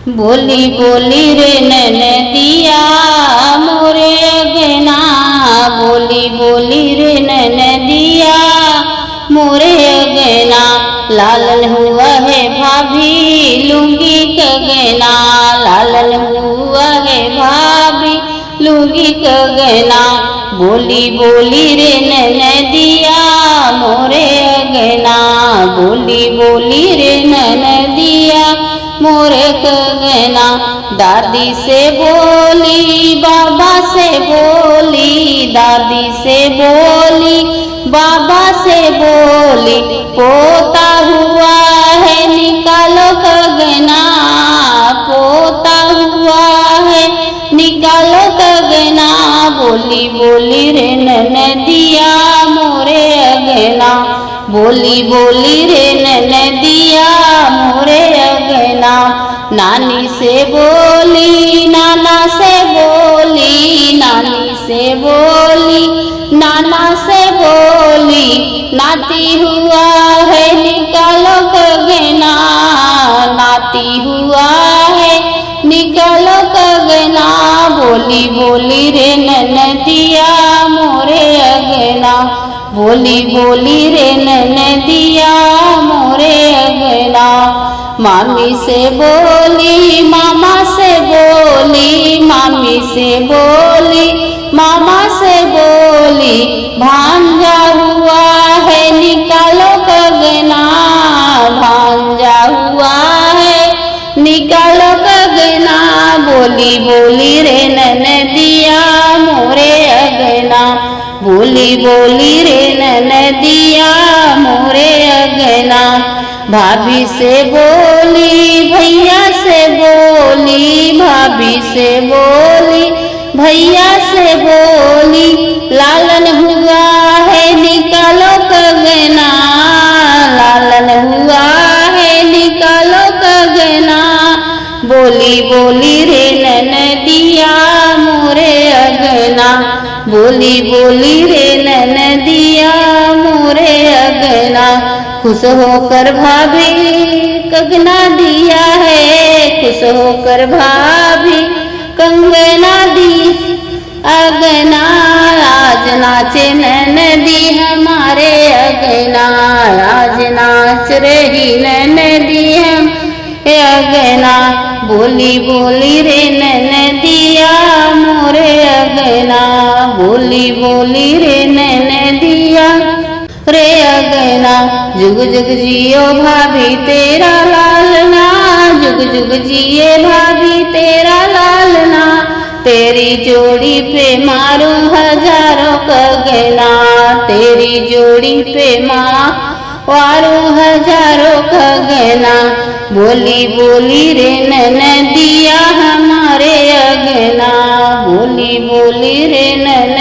बोली बोली रे ननदिया मोरे अगना, बोली बोली रे ननदिया मोरे अगना। लालन हुआ है भाभी लुंगी कगना, लालन हुआ है भाभी लुंगी कगना। बोली बोली रे ननदिया मोरे अगना, बोली बोली रे ननदिया मोरे कगना। दादी से बोली बाबा से बोली, दादी से बोली बाबा से बोली, पोता हुआ है निकालो कगना, पोता हुआ है निकालो कगना। बोली बोली रे ननदिया मोरे अगना, बोली बोली रे ननदिया मोरे अगना। नानी से बोली नाना से बोली, नानी से बोली नाना से बोली, नाती हुआ है निकालो कगना, नाती हुआ है निकालो कगना। बोली बोली रे ननदिया मोरे अगना, बोली बोली रे ननदिया मोरे अगना। मामी से बोली मामा से बोली, मामी से बोली मामा से बोली, भांजा हुआ है निकालो कगना, भांजा हुआ है निकालो कगना। बोली बोली रे ननदिया मोरे अगना, बोली बोली रे ननदिया मोरे अगना। भाभी से बोली भैया से बोली, भाभी से बोली भैया से बोली, लालन हुआ है निकालो कगना, लालन हुआ है निकालो कगना। बोली बोली रे ननदिया मोरे अगना, बोली बोली रे ननदिया मोरे अगना। खुश होकर भाभी कगना दिया है, खुश होकर भाभी कंगना दी अगना। आज नाचे ननदी हमारे अगना, आज नाच रही ननदी हम अगना। बोली बोली रे ननदिया मोरे अगना, बोली बोली रे ननदिया रे अगना। जुग जुग जियो भाभी तेरा लालना, जुग जुग जिए भाभी तेरा लालना। तेरी जोड़ी पे मारूं हजारों कगना, तेरी जोड़ी पे मारूं हजारों कगना। बोली बोली रे ननदिया हमारे अगना, बोली बोली रे नन